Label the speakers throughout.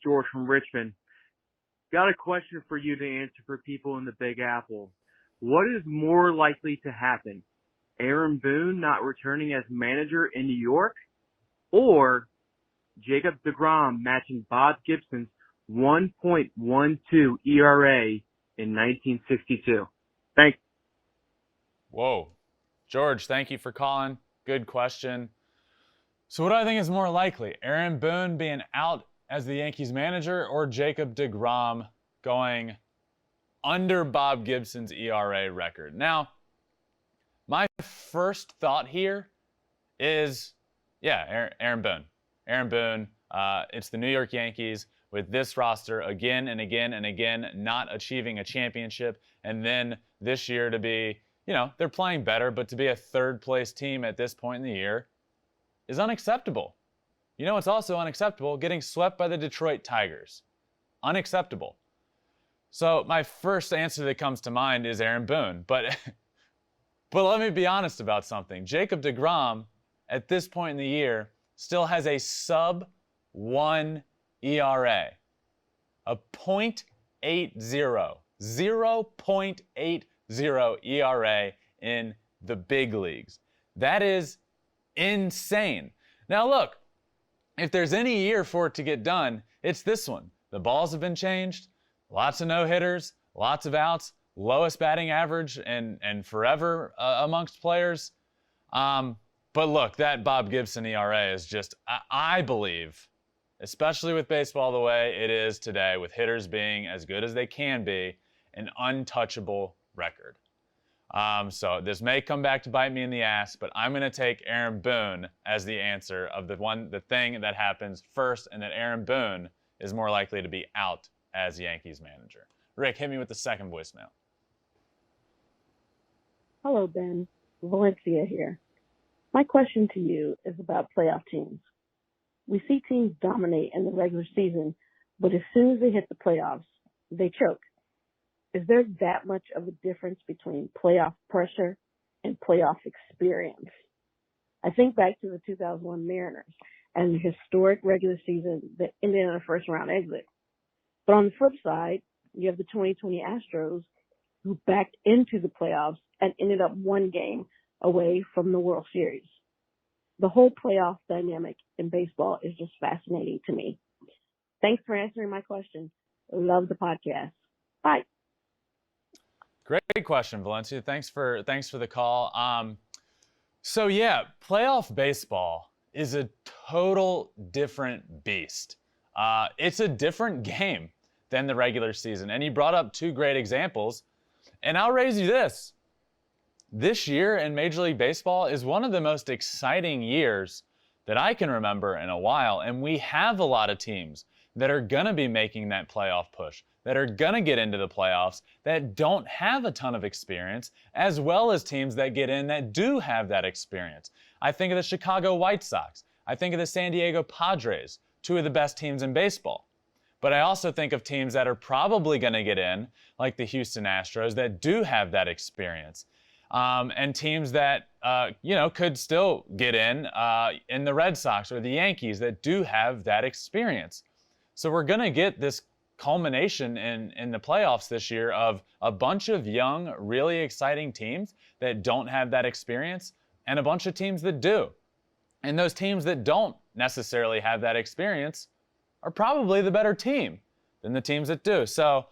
Speaker 1: George from Richmond. Got a question for you to answer for people in the Big Apple. What is more likely to happen? Aaron Boone not returning as manager in New York, or Jacob deGrom matching Bob Gibson's 1.12 ERA in 1962? Thanks.
Speaker 2: Whoa. George, thank you for calling. Good question. So what do I think is more likely? Aaron Boone being out as the Yankees manager, or Jacob deGrom going under Bob Gibson's ERA record? Now, my first thought here is, Aaron Boone. Aaron Boone, it's the New York Yankees with this roster again and again and again, not achieving a championship. And then this year to be, they're playing better, but to be a third place team at this point in the year is unacceptable. It's also unacceptable getting swept by the Detroit Tigers. Unacceptable. So my first answer that comes to mind is Aaron Boone. But let me be honest about something. Jacob deGrom, at this point in the year, still has a sub-1 ERA. A .80. 0.80 ERA in the big leagues. That is insane. Now look, if there's any year for it to get done, it's this one. The balls have been changed, lots of no-hitters, lots of outs, lowest batting average and forever amongst players. But look, that Bob Gibson ERA is just, I believe, especially with baseball the way it is today, with hitters being as good as they can be, an untouchable record. So this may come back to bite me in the ass, but I'm going to take Aaron Boone as the answer of the thing that happens first, and that Aaron Boone is more likely to be out as Yankees manager. Rick, hit me with the second voicemail.
Speaker 3: Hello, Ben. Valencia here. My question to you is about playoff teams. We see teams dominate in the regular season, but as soon as they hit the playoffs, they choke. Is there that much of a difference between playoff pressure and playoff experience? I think back to the 2001 Mariners and the historic regular season that ended in a first-round exit. But on the flip side, you have the 2020 Astros, who backed into the playoffs and ended up one game away from the World Series. The whole playoff dynamic in baseball is just fascinating to me. Thanks for answering my question. Love the podcast. Bye.
Speaker 2: Great question, Valencia. Thanks for the call. Playoff baseball is a total different beast. It's a different game than the regular season. And you brought up two great examples. And I'll raise you this. This year in Major League Baseball is one of the most exciting years that I can remember in a while. And we have a lot of teams that are going to be making that playoff push, that are going to get into the playoffs, that don't have a ton of experience, as well as teams that get in that do have that experience. I think of the Chicago White Sox. I think of the San Diego Padres, two of the best teams in baseball. But I also think of teams that are probably going to get in, like the Houston Astros, that do have that experience. And teams that, could still get in the Red Sox or the Yankees that do have that experience. So we're going to get this culmination in the playoffs this year of a bunch of young, really exciting teams that don't have that experience and a bunch of teams that do. And those teams that don't necessarily have that experience are probably the better team than the teams that do. So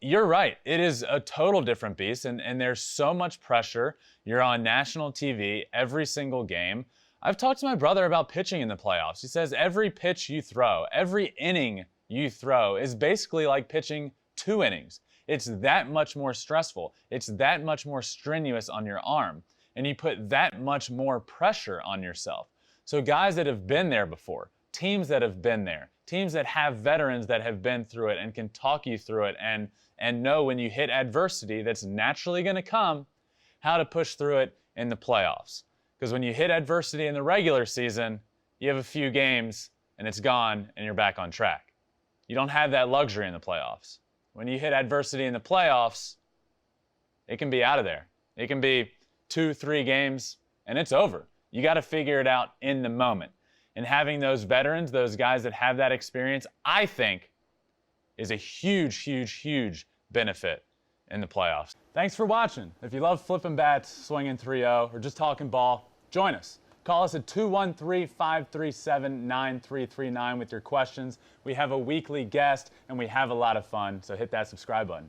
Speaker 2: you're right. It is a total different beast, and there's so much pressure. You're on national TV every single game. I've talked to my brother about pitching in the playoffs. He says every pitch you throw, every inning you throw is basically like pitching 2 innings. It's that much more stressful. It's that much more strenuous on your arm. And you put that much more pressure on yourself. So guys that have been there before, teams that have been there, teams that have veterans that have been through it and can talk you through it and know when you hit adversity that's naturally going to come, how to push through it in the playoffs. Because when you hit adversity in the regular season, you have a few games and it's gone and you're back on track. You don't have that luxury in the playoffs. When you hit adversity in the playoffs, it can be out of there. It can be 2-3 games and it's over. You got to figure it out in the moment. And having those veterans, those guys that have that experience, I think is a huge, huge, huge benefit in the playoffs. Thanks for watching. If you love flipping bats, swinging 3-0, or just talking ball, join us. Call us at 213-537-9339 with your questions. We have a weekly guest, and we have a lot of fun, so hit that subscribe button.